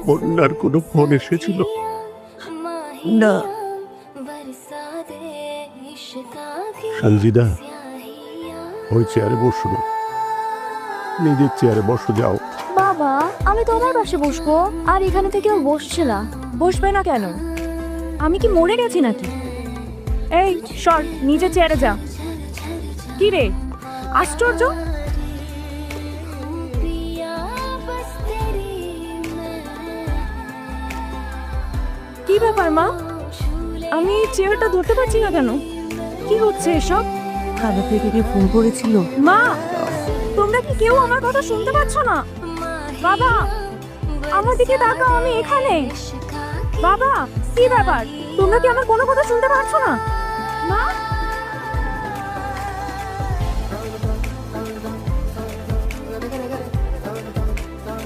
বন্যার কোনো ফোন এসেছিল? না। সঞ্জিদা, ওই চেয়ারে বসো না, নিজের চেয়ারে বসো। যাও। বাবা, আমি তোমার পাশে বসবো, আর এখানে থেকে কেউ বসছে না। বসবে না কেন? আমি কি মরে গেছি নাকি? এই সর, নিজে চেয়ারে যা। কি রে, আশ্চর্য! কি ব্যাপার মা? আমি চেয়ারটা ধরতে পারছি না কেন? কি হচ্ছে এসব? কালো থেকে কে ফোন করেছিল? মা, তোমরা কি কেউ আমার কথা শুনতে পাচ্ছ না? বাবা, আমার দিকে তাকাও, আমি এখানে। বাবা, কি ব্যাপার? তোমরা কি আমার কোনো কথা শুনতে পাচ্ছ না? মা,